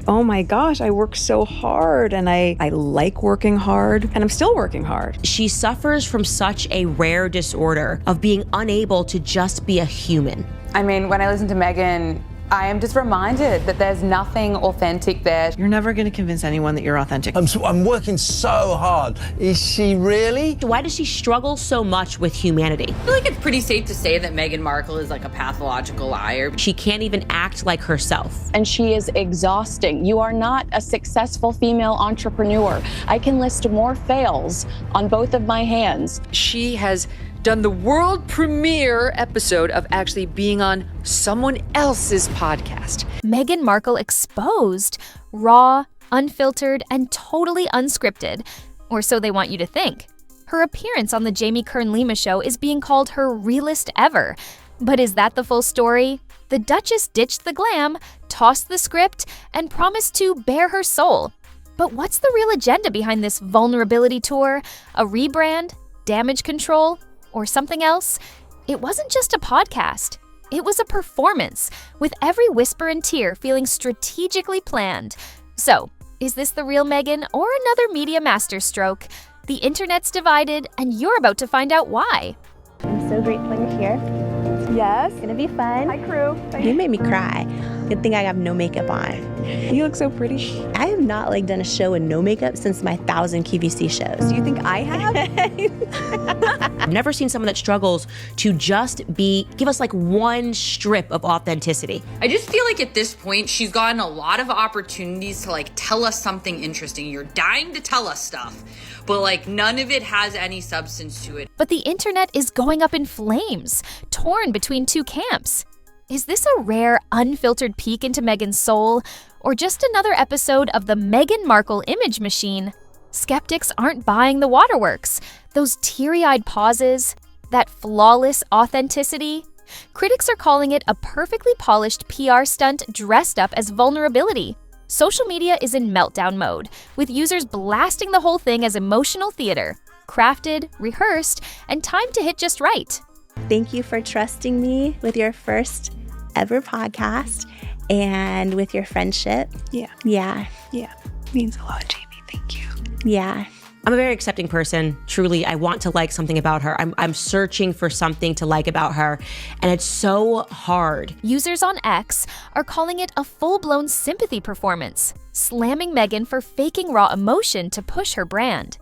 oh my gosh, I work so hard and I like working hard and I'm still working hard. She suffers from such a rare disorder of being unable to just be a human. I mean, when I listen to Meghan, I am just reminded that there's nothing authentic there. You're never going to convince anyone that you're authentic. I'm working so hard. Is she really? Why does she struggle so much with humanity? I feel like it's pretty safe to say that Meghan Markle is like a pathological liar. She can't even act like herself. And she is exhausting. You are not a successful female entrepreneur. I can list more fails on both of my hands. She has done the world premiere episode of actually being on someone else's podcast. Meghan Markle Exposed, raw, unfiltered, and totally unscripted, or so they want you to think. Her appearance on the Jamie Kern Lima Show is being called her realest ever. But is that the full story? The Duchess ditched the glam, tossed the script, and promised to bare her soul. But what's the real agenda behind this vulnerability tour? A rebrand? Damage control? Or something else? It wasn't just a podcast. It was a performance, with every whisper and tear feeling strategically planned. So, is this the real Meghan or another media masterstroke? The internet's divided, and you're about to find out why. I'm so grateful you're here. Yes. It's gonna be fun. Hi, crew. You made me cry. Good thing I have no makeup on. You look so pretty. I have not done a show with no makeup since my 1,000 QVC shows. Do you think I have? I've never seen someone that struggles to just give us one strip of authenticity. I just feel like at this point, she's gotten a lot of opportunities to tell us something interesting. You're dying to tell us stuff, but none of it has any substance to it. But the internet is going up in flames, torn between two camps. Is this a rare, unfiltered peek into Meghan's soul, or just another episode of the Meghan Markle image machine? Skeptics aren't buying the waterworks, those teary-eyed pauses, that flawless authenticity. Critics are calling it a perfectly polished PR stunt dressed up as vulnerability. Social media is in meltdown mode, with users blasting the whole thing as emotional theater, crafted, rehearsed, and timed to hit just right. Thank you for trusting me with your first ever podcast and with your friendship. Yeah. Means a lot, Jamie. Thank you. Yeah. I'm a very accepting person. Truly, I want to like something about her. I'm searching for something to like about her, and it's so hard. Users on X are calling it a full-blown sympathy performance, slamming Meghan for faking raw emotion to push her brand.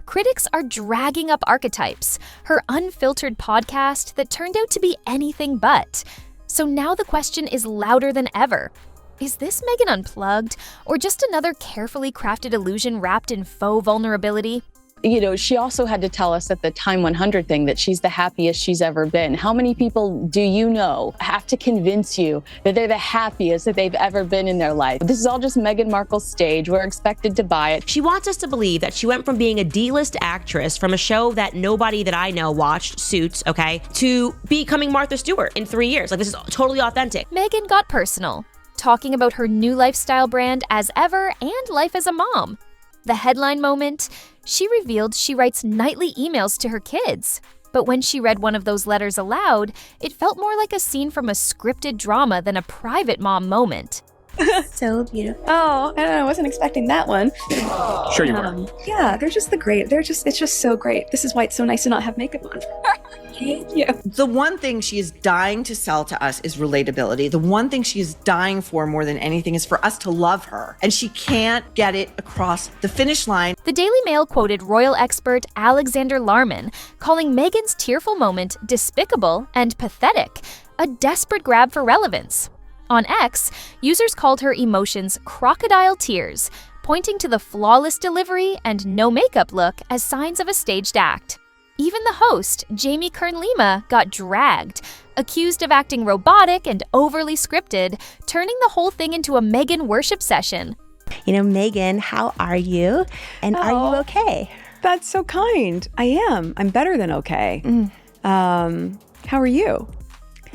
Critics are dragging up archetypes, her unfiltered podcast that turned out to be anything but. So now the question is louder than ever. Is this Meghan unplugged, or just another carefully crafted illusion wrapped in faux vulnerability? You know, she also had to tell us at the Time 100 thing that she's the happiest she's ever been. How many people do you know have to convince you that they're the happiest that they've ever been in their life? This is all just Meghan Markle's stage. We're expected to buy it. She wants us to believe that she went from being a D-list actress from a show that nobody that I know watched, Suits, okay, to becoming Martha Stewart in 3 years. This is totally authentic. Meghan got personal, talking about her new lifestyle brand as ever and life as a mom. The headline moment, she revealed she writes nightly emails to her kids. But when she read one of those letters aloud, it felt more like a scene from a scripted drama than a private mom moment. So beautiful. Oh, I wasn't expecting that one. Sure you were. Yeah, they're just it's just so great. This is why it's so nice to not have makeup on. Thank you. The one thing she is dying to sell to us is relatability. The one thing she is dying for more than anything is for us to love her. And she can't get it across the finish line. The Daily Mail quoted royal expert Alexander Larman, calling Meghan's tearful moment despicable and pathetic, a desperate grab for relevance. On X, users called her emotions crocodile tears, pointing to the flawless delivery and no makeup look as signs of a staged act. Even the host, Jamie Kern Lima, got dragged, accused of acting robotic and overly scripted, turning the whole thing into a Meghan worship session. You know, Meghan, how are you? And are you okay? That's so kind. I am. I'm better than okay. How are you?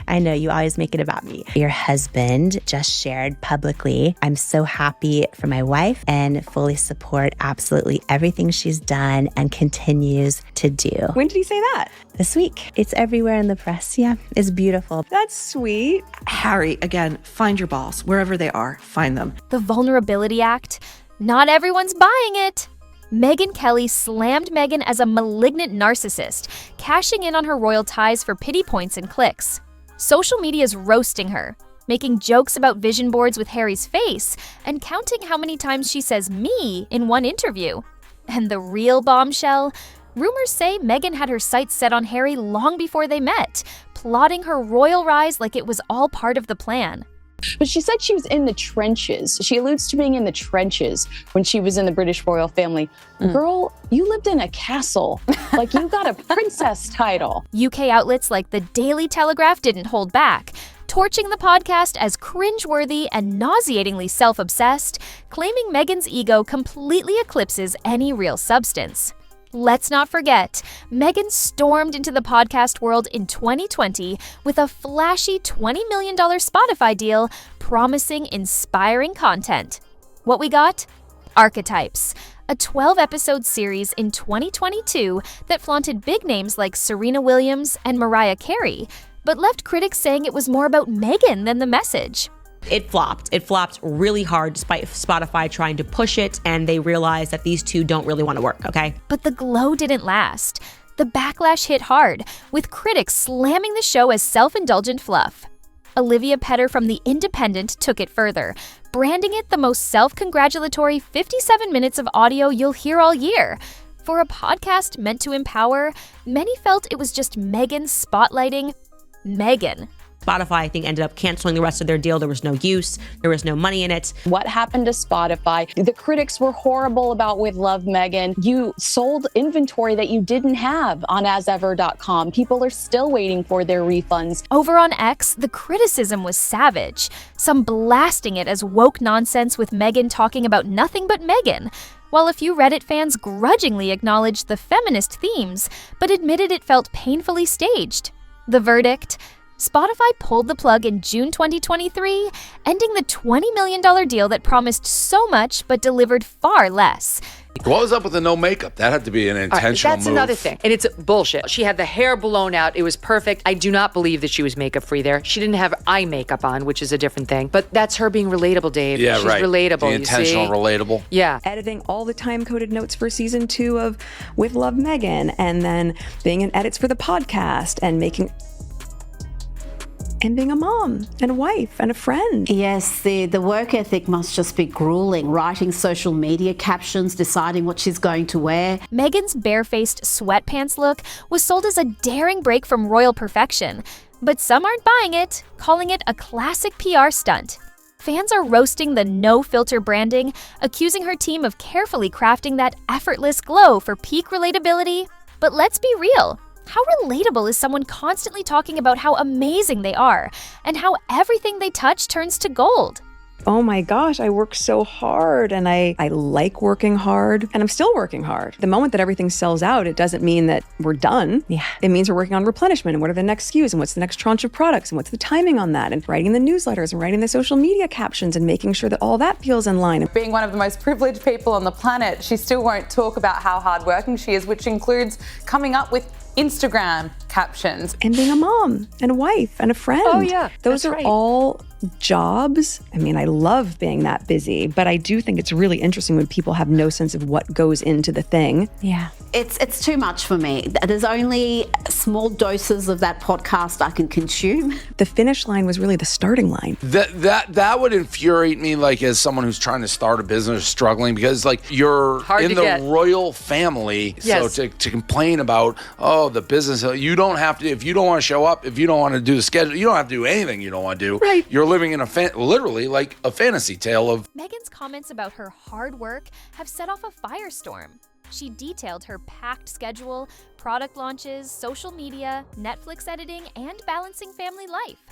I know you always make it about me. Your husband just shared publicly, I'm so happy for my wife and fully support absolutely everything she's done and continues to do. When did he say that? This week. It's everywhere in the press. Yeah, it's beautiful. That's sweet. Harry, again, find your balls wherever they are. Find them. The Vulnerability Act? Not everyone's buying it. Megyn Kelly slammed Meghan as a malignant narcissist, cashing in on her royal ties for pity points and clicks. Social media's roasting her, making jokes about vision boards with Harry's face, and counting how many times she says me in one interview. And the real bombshell? Rumors say Meghan had her sights set on Harry long before they met, plotting her royal rise like it was all part of the plan. But she said she was in the trenches. She alludes to being in the trenches when she was in the British royal family. Girl, you lived in a castle. Like, you got a princess title. UK outlets like the Daily Telegraph didn't hold back, torching the podcast as cringeworthy and nauseatingly self-obsessed, claiming Meghan's ego completely eclipses any real substance. Let's not forget, Meghan stormed into the podcast world in 2020 with a flashy $20 million Spotify deal promising inspiring content. What we got? Archetypes, a 12-episode series in 2022 that flaunted big names like Serena Williams and Mariah Carey, but left critics saying it was more about Meghan than the message. It flopped. It flopped really hard despite Spotify trying to push it, and they realized that these two don't really want to work, okay? But the glow didn't last. The backlash hit hard, with critics slamming the show as self-indulgent fluff. Olivia Petter from The Independent took it further, branding it the most self-congratulatory 57 minutes of audio you'll hear all year. For a podcast meant to empower, many felt it was just Meghan spotlighting Meghan. Spotify, I think, ended up canceling the rest of their deal. There was no use. There was no money in it. What happened to Spotify? The critics were horrible about With Love, Meghan. You sold inventory that you didn't have on asever.com. People are still waiting for their refunds. Over on X, the criticism was savage, some blasting it as woke nonsense with Meghan talking about nothing but Meghan, while a few Reddit fans grudgingly acknowledged the feminist themes, but admitted it felt painfully staged. The verdict? Spotify pulled the plug in June 2023, ending the $20 million deal that promised so much but delivered far less. What was up with the no makeup? That had to be an intentional That's move. another thing. And it's bullshit. She had the hair blown out. It was perfect. I do not believe that she was makeup free there. She didn't have eye makeup on, which is a different thing. But that's her being relatable, Dave. Yeah, She's right. relatable, The intentional you see? relatable. Yeah. Editing all the time-coded notes for season 2 of With Love, Meghan, and then being in edits for the podcast and being a mom and a wife and a friend. Yes, the work ethic must just be grueling, writing social media captions, deciding what she's going to wear. Meghan's barefaced sweatpants look was sold as a daring break from royal perfection, but some aren't buying it, calling it a classic PR stunt. Fans are roasting the no-filter branding, accusing her team of carefully crafting that effortless glow for peak relatability. But let's be real. How relatable is someone constantly talking about how amazing they are and how everything they touch turns to gold? Oh my gosh, I work so hard and I like working hard and I'm still working hard. The moment that everything sells out, it doesn't mean that we're done. Yeah. It means we're working on replenishment and what are the next SKUs and what's the next tranche of products and what's the timing on that and writing the newsletters and writing the social media captions and making sure that all that feels in line. Being one of the most privileged people on the planet, she still won't talk about how hardworking she is, which includes coming up with Instagram captions. And being a mom and a wife and a friend. Oh, yeah, Those that's are right. all jobs. I mean, I love being that busy, but I do think it's really interesting when people have no sense of what goes into the thing. Yeah. It's too much for me. There's only small doses of that podcast I can consume. The finish line was really the starting line. That would infuriate me, like, as someone who's trying to start a business, struggling, because like you're Hard in to the get. royal family. Yes. So to complain about, oh, the business, you don't have to, if you don't want to show up, if you don't want to do the schedule, you don't have to do anything you don't want to do. Right. You're living in literally like a fantasy tale of. Meghan's comments about her hard work have set off a firestorm. She detailed her packed schedule, product launches, social media, Netflix editing, and balancing family life.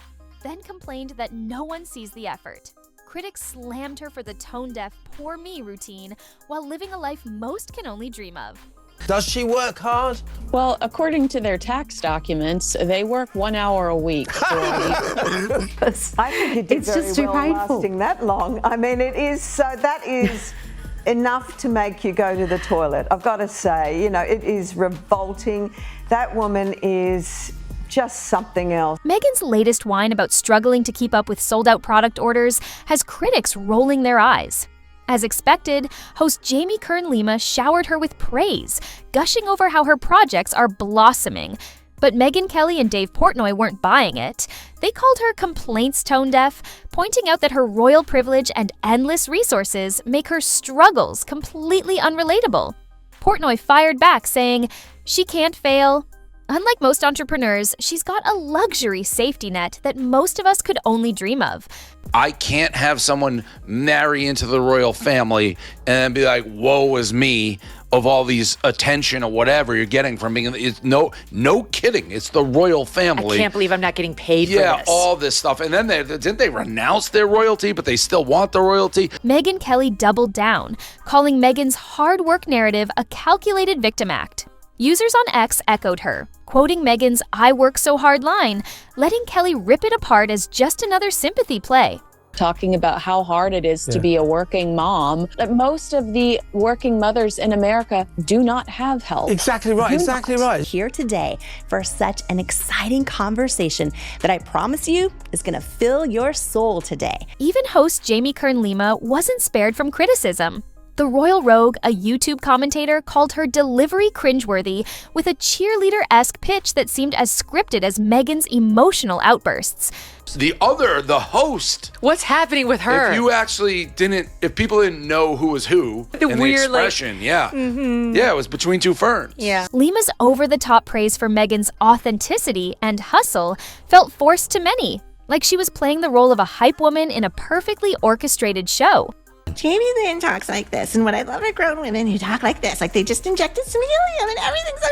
Then complained that no one sees the effort. Critics slammed her for the tone-deaf, poor me routine while living a life most can only dream of. Does she work hard? Well, according to their tax documents, they work 1 hour a week. I think it did It's very just too well painful. lasting that long. I mean, it is so. That is enough to make you go to the toilet. I've got to say, you know, it is revolting. That woman is just something else. Meghan's latest whine about struggling to keep up with sold-out product orders has critics rolling their eyes. As expected, host Jamie Kern Lima showered her with praise, gushing over how her projects are blossoming. But Megyn Kelly and Dave Portnoy weren't buying it. They called her complaints tone deaf, pointing out that her royal privilege and endless resources make her struggles completely unrelatable. Portnoy fired back, saying, "She can't fail. Unlike most entrepreneurs, she's got a luxury safety net that most of us could only dream of." I can't have someone marry into the royal family and be like, woe is me, of all these attention or whatever you're getting from being, it's no kidding. It's the royal family. I can't believe I'm not getting paid for this. Yeah, all this stuff. And then didn't they renounce their royalty, but they still want the royalty? Megyn Kelly doubled down, calling Meghan's hard work narrative a calculated victim act. Users on X echoed her, quoting Meghan's "I work so hard" line, letting Kelly rip it apart as just another sympathy play. Talking about how hard it is to be a working mom. Most of the working mothers in America do not have help. Exactly right, exactly right. Here today for such an exciting conversation that I promise you is going to fill your soul today. Even host Jamie Kern Lima wasn't spared from criticism. The Royal Rogue, a YouTube commentator, called her delivery cringeworthy with a cheerleader-esque pitch that seemed as scripted as Meghan's emotional outbursts. The host. What's happening with her? If people didn't know who was who, The and weird, the expression, yeah, it was between two ferns. Yeah. Lima's over-the-top praise for Meghan's authenticity and hustle felt forced to many, like she was playing the role of a hype woman in a perfectly orchestrated show. Jamie then talks like this, and what I love are grown women who talk like this, like they just injected some helium and everything's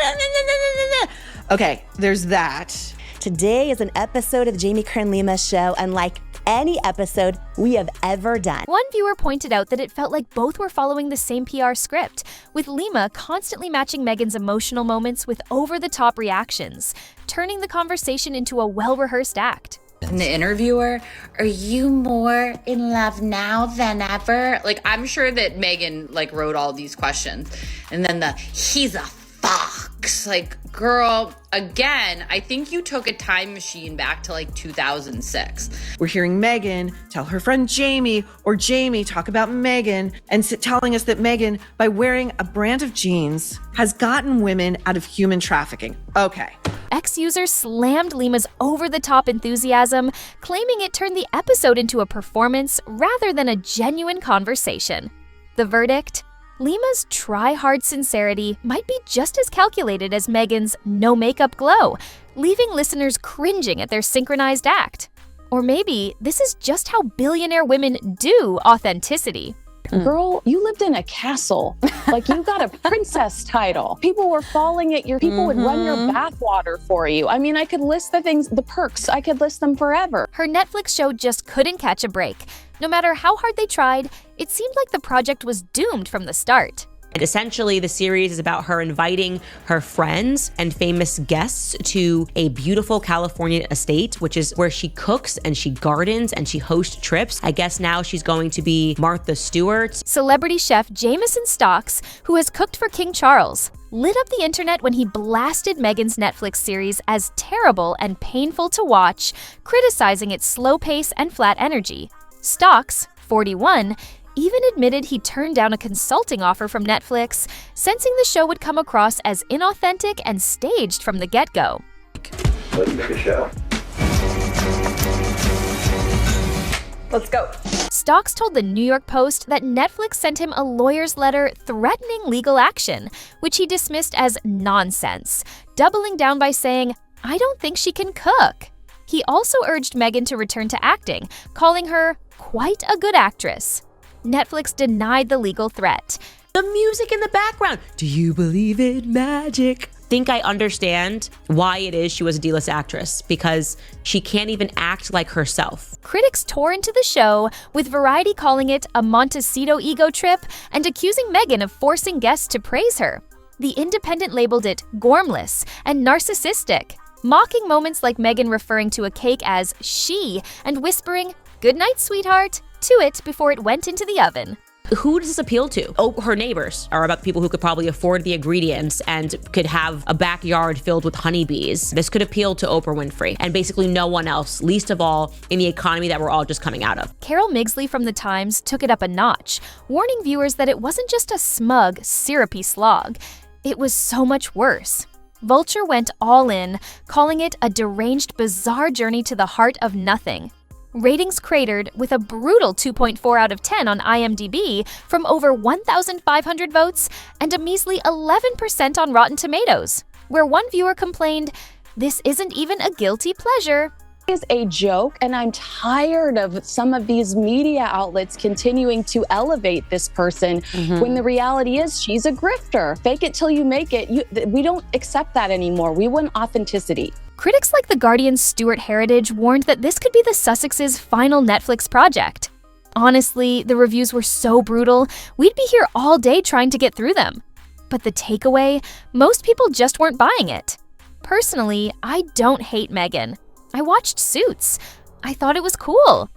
okay, there's that. Today is an episode of the Jamie Kern Lima Show unlike any episode we have ever done. One viewer pointed out that it felt like both were following the same PR script, with Lima constantly matching Meghan's emotional moments with over-the-top reactions, turning the conversation into a well-rehearsed act. And the interviewer, "Are you more in love now than ever?" Like, I'm sure that Meghan wrote all these questions. And then "he's a fox." Like, girl, again, I think you took a time machine back to 2006. We're hearing Meghan tell her friend Jamie, or Jamie talk about Meghan, and telling us that Meghan, by wearing a brand of jeans, has gotten women out of human trafficking. Okay. X-user slammed Lima's over-the-top enthusiasm, claiming it turned the episode into a performance rather than a genuine conversation. The verdict? Lima's try-hard sincerity might be just as calculated as Meghan's no-makeup glow, leaving listeners cringing at their synchronized act. Or maybe this is just how billionaire women do authenticity. Girl, you lived in a castle. Like, you got a princess title. People were falling at your, people would run your bathwater for you. I mean, I could list the perks. I could list them forever. Her Netflix show just couldn't catch a break. No matter how hard they tried, it seemed like the project was doomed from the start. And essentially, the series is about her inviting her friends and famous guests to a beautiful California estate, which is where she cooks and she gardens and she hosts trips. I guess now she's going to be Martha Stewart. Celebrity chef Jameson Stocks, who has cooked for King Charles, lit up the internet when he blasted Meghan's Netflix series as terrible and painful to watch, criticizing its slow pace and flat energy. Stocks, 41, even admitted he turned down a consulting offer from Netflix, sensing the show would come across as inauthentic and staged from the get-go. Let's make a show. Let's go. Stocks told the New York Post that Netflix sent him a lawyer's letter threatening legal action, which he dismissed as nonsense, doubling down by saying, "I don't think she can cook." He also urged Meghan to return to acting, calling her quite a good actress. Netflix denied the legal threat. The music in the background. Do you believe in magic? Think I understand why it is she was a D-list actress, because she can't even act like herself. Critics tore into the show, with Variety calling it a Montecito ego trip and accusing Meghan of forcing guests to praise her. The Independent labeled it gormless and narcissistic, mocking moments like Meghan referring to a cake as she and whispering, "Good night, sweetheart," to it before it went into the oven. Who does this appeal to? Oh, her neighbors are about the people who could probably afford the ingredients and could have a backyard filled with honeybees. This could appeal to Oprah Winfrey and basically no one else, least of all in the economy that we're all just coming out of. Carol Migsley from The Times took it up a notch, warning viewers that it wasn't just a smug, syrupy slog. It was so much worse. Vulture went all in, calling it a deranged, bizarre journey to the heart of nothing. Ratings cratered with a brutal 2.4 out of 10 on IMDb from over 1,500 votes and a measly 11% on Rotten Tomatoes, where one viewer complained, "This isn't even a guilty pleasure." Is a joke, and I'm tired of some of these media outlets continuing to elevate this person when the reality is she's a grifter. Fake it till you make it. We don't accept that anymore. We want authenticity. Critics like The Guardian's Stuart Heritage warned that this could be the Sussexes' final Netflix project. Honestly, the reviews were so brutal, we'd be here all day trying to get through them. But the takeaway? Most people just weren't buying it. Personally, I don't hate Meghan. I watched Suits. I thought it was cool.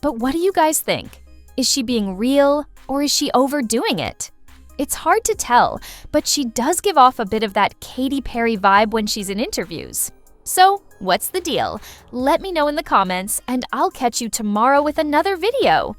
But what do you guys think? Is she being real, or is she overdoing it? It's hard to tell, but she does give off a bit of that Katy Perry vibe when she's in interviews. So, what's the deal? Let me know in the comments, and I'll catch you tomorrow with another video.